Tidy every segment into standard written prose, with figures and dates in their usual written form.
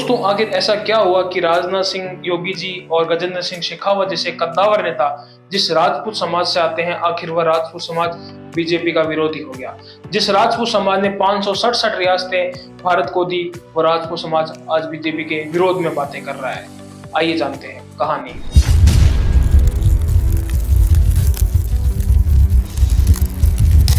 दोस्तों, आखिर ऐसा क्या हुआ कि राजनाथ सिंह, योगी जी और गजेंद्र सिंह शेखावत जैसे कद्दावर नेता जिस राजपूत समाज से आते हैं, आखिर वह राजपूत समाज बीजेपी का विरोधी हो गया। जिस राजपूत समाज ने 567 रियासतें भारत को दी, वो राजपूत समाज आज बीजेपी के विरोध में बातें कर रहा है। आइए जानते हैं कहानी।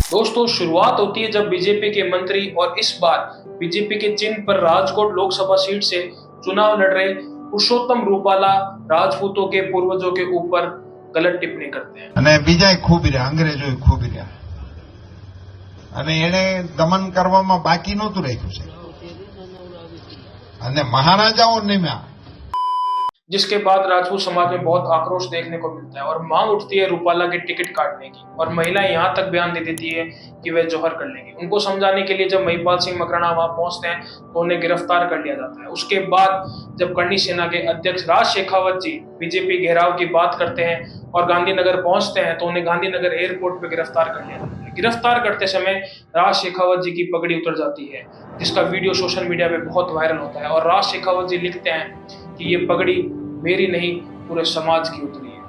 दोस्तों, शुरुआत होती है जब बीजेपी के मंत्री और इस बार बीजेपी के चिन्ह पर राजकोट लोकसभा सीट से चुनाव लड़ रहे पुरुषोत्तम रूपाला राजपूतों के पूर्वजों के ऊपर गलत टिप्पणी करते हैं। અને બીજાય ખૂબ રહ્યા, અંગ્રેજોએ ખૂબ રહ્યા અને એને દમન કરવામાં બાકી નહોતું રાખ્યું છે અને મહારાજાઓ નિમ્યા। जिसके बाद राजपूत समाज में बहुत आक्रोश देखने को मिलता है और मांग उठती है रूपाला के टिकट काटने की, और महिलाएं यहां तक बयान दे देती है कि वे जौहर कर लेंगी। उनको समझाने के लिए जब महिपाल सिंह मकराना वहां पहुंचते हैं तो उन्हें गिरफ्तार कर लिया जाता है। उसके बाद जब करनी सेना के अध्यक्ष राज शेखावत जी बीजेपी घेराव की बात करते हैं और गांधीनगर पहुंचते हैं तो उन्हें गांधीनगर एयरपोर्ट पर गिरफ्तार कर लिया जाता है। गिरफ्तार करते समय राज शेखावत जी की पगड़ी उतर जाती है, जिसका वीडियो सोशल मीडिया पे बहुत वायरल होता है और राज शेखावत जी लिखते हैं कि ये पगड़ी मेरी नहीं, पूरे समाज की उतरी है।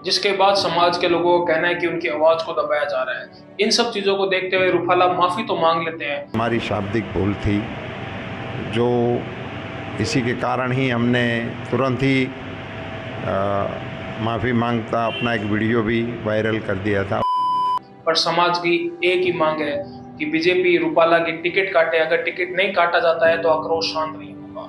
जिसके बाद समाज के लोगों को कहना है कि उनकी आवाज को दबाया जा रहा है। इन सब चीजों को देखते हुए रूपाला माफी तो मांग लेते हैं। हमारी शाब्दिक भूल थी, जो इसी के कारण ही हमने तुरंत ही माफ़ी मांगता अपना एक वीडियो भी वायरल कर दिया था। पर समाज की एक ही मांग है कि बीजेपी रूपाला की टिकट काटे। अगर टिकट नहीं काटा जाता है तो आक्रोश शांत नहीं होगा।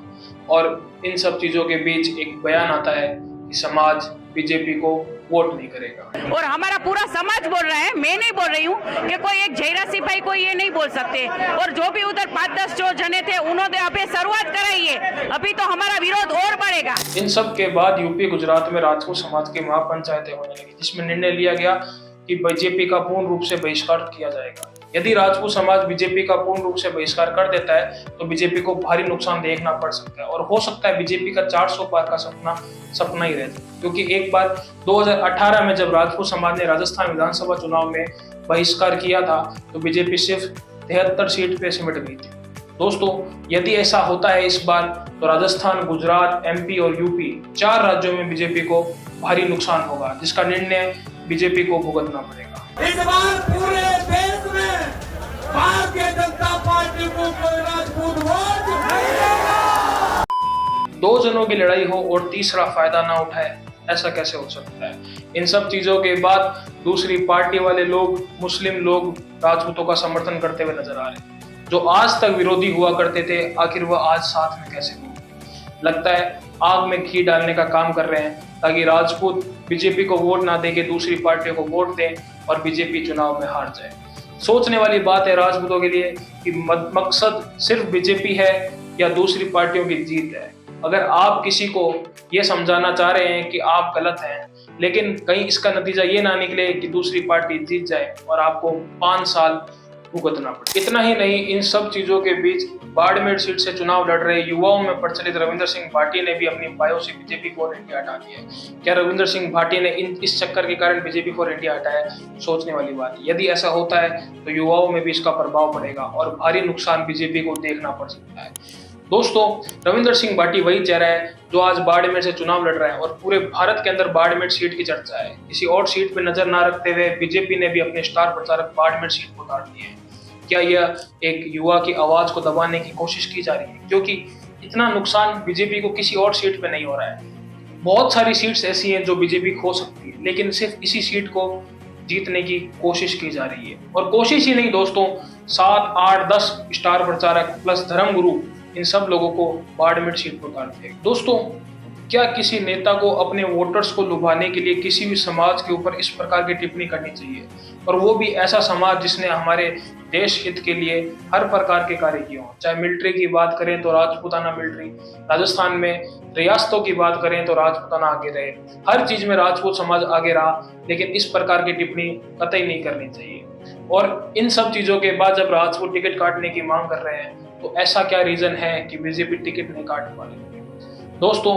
और इन सब चीजों के बीच एक बयान आता है कि समाज बीजेपी को वोट नहीं करेगा। और हमारा पूरा समाज बोल रहा है, मैं नहीं बोल रही हूँ कि कोई एक जयरा सिपाही को ये नहीं बोल सकते। और जो भी उधर 5-10 जो जने थे उन्होंने अभी शुरुआत कराई है, अभी तो हमारा विरोध और बढ़ेगा। इन सब के बाद यूपी गुजरात में राजपूत समाज की महापंचायतें होने लगी, जिसमें निर्णय लिया गया कि बीजेपी का पूर्ण रूप से बहिष्कार किया जाएगा। यदि राजपूत समाज बीजेपी का पूर्ण रूप से बहिष्कार कर देता है तो बीजेपी को भारी नुकसान देखना पड़ सकता है और हो सकता है बीजेपी का 400 पार का सपना ही रह जाए। क्योंकि एक बार 2018 में जब राजपूत समाज ने राजस्थान विधानसभा चुनाव में बहिष्कार किया था तो बीजेपी सिर्फ 73 सीट पे सिमट गई थी। दोस्तों, यदि ऐसा होता है इस बार तो राजस्थान, गुजरात, एमपी और यूपी 4 राज्यों में बीजेपी को भारी नुकसान होगा, जिसका निर्णय बीजेपी को भुगतना पड़ेगा। इस बार पूरे देश में भारतीय जनता पार्टी को कोई राजपूत वोट नहीं देगा। 2 जनों की लड़ाई हो और तीसरा फायदा ना उठाए, ऐसा कैसे हो सकता है? इन सब चीजों के बाद दूसरी पार्टी वाले लोग, मुस्लिम लोग राजपूतों का समर्थन करते हुए नजर आ रहे हैं। जो आज तक विरोधी हुआ करते थे, आखिर वह आज साथ में कैसे हुए? लगता है आग में घी डालने का काम कर रहे हैं ताकि राजपूत बीजेपी को वोट ना देके दूसरी पार्टियों को वोट दें और बीजेपी चुनाव में हार जाए। सोचने वाली बात है राजपूतों के लिए कि मकसद सिर्फ बीजेपी है या दूसरी पार्टियों की जीत है। अगर आप किसी को ये समझाना चाह रहे हैं कि आप गलत हैं, लेकिन कहीं इसका नतीजा ये ना निकले कि दूसरी पार्टी जीत जाए और आपको 5 साल भुगतना पड़े। इतना ही नहीं, इन सब चीजों के बीच बाड़मेर सीट से चुनाव लड़ रहे युवाओं में प्रचलित रविंद्र सिंह भाटी ने भी अपनी बायो से बीजेपी फॉर इंडिया हटा दिया है। क्या रविंद्र सिंह भाटी ने इस चक्कर के कारण बीजेपी फॉर इंडिया हटाया? सोचने वाली बात है। यदि ऐसा होता है तो युवाओं में भी इसका प्रभाव पड़ेगा और भारी नुकसान बीजेपी को देखना पड़ सकता है। दोस्तों, रविंद्र सिंह भाटी वही चेहरा है जो आज बाड़मेर से चुनाव लड़ रहा है और पूरे भारत के अंदर बाड़मेर सीट की चर्चा है। किसी और सीट पर नजर ना रखते हुए बीजेपी ने भी अपने स्टार प्रचारक बाड़मेर सीट को उतार दिए हैं। क्या यह एक युवा की आवाज को दबाने की कोशिश की जा रही है? क्योंकि इतना नुकसान बीजेपी को किसी और सीट पे नहीं हो रहा है। बहुत सारी सीट्स ऐसी हैं जो बीजेपी खो सकती है, लेकिन सिर्फ इसी सीट को जीतने की कोशिश की जा रही है। और कोशिश ही नहीं दोस्तों, 7, 8, 10 स्टार प्रचारक प्लस धर्मगुरु, इन सब लोगों को बाड़मेर सीट पर उतार दिया। दोस्तों, क्या किसी नेता को अपने वोटर्स को लुभाने के लिए किसी भी समाज के ऊपर इस प्रकार की टिप्पणी करनी चाहिए? और वो भी ऐसा समाज जिसने हमारे देश हित के लिए हर प्रकार के कार्य किए हों। चाहे मिलिट्री की बात करें तो राजपूताना मिलिट्री, राजस्थान में रियासतों की बात करें तो राजपूताना आगे रहे, हर चीज में राजपूत समाज आगे रहा, लेकिन इस प्रकार की टिप्पणी कतई नहीं करनी चाहिए। और इन सब चीजों के बाद जब राजपूत टिकट काटने की मांग कर रहे हैं तो ऐसा क्या रीजन है कि बीजेपी टिकट नहीं काट पा रही? दोस्तों,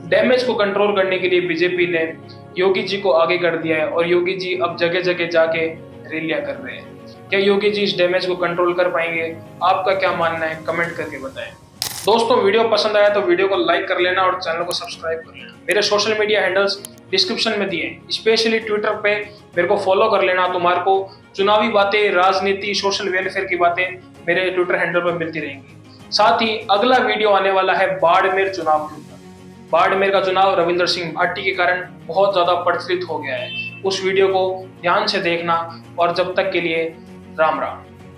डैमेज को कंट्रोल करने के लिए बीजेपी ने योगी जी को आगे कर दिया है और योगी जी अब जगह जगह जाके रैलियां कर रहे हैं। क्या योगी जी इस डैमेज को कंट्रोल कर पाएंगे? आपका क्या मानना है? कमेंट करके बताएं। दोस्तों, वीडियो पसंद आया तो वीडियो को लाइक कर लेना और चैनल को सब्सक्राइब कर लेना। मेरे सोशल मीडिया हैंडल्स डिस्क्रिप्शन में दिए हैं, स्पेशली ट्विटर पे मेरे को फॉलो कर लेना। तुम्हारे को चुनावी बातें, राजनीति, सोशल वेलफेयर की बातें मेरे ट्विटर हैंडल पर मिलती रहेंगी। साथ ही अगला वीडियो आने वाला है बाड़मेर चुनाव के ऊपर। बाड़मेर का चुनाव रविंद्र सिंह भाटी के कारण बहुत ज्यादा प्रचलित हो गया है। उस वीडियो को ध्यान से देखना और जब तक के लिए राम राम।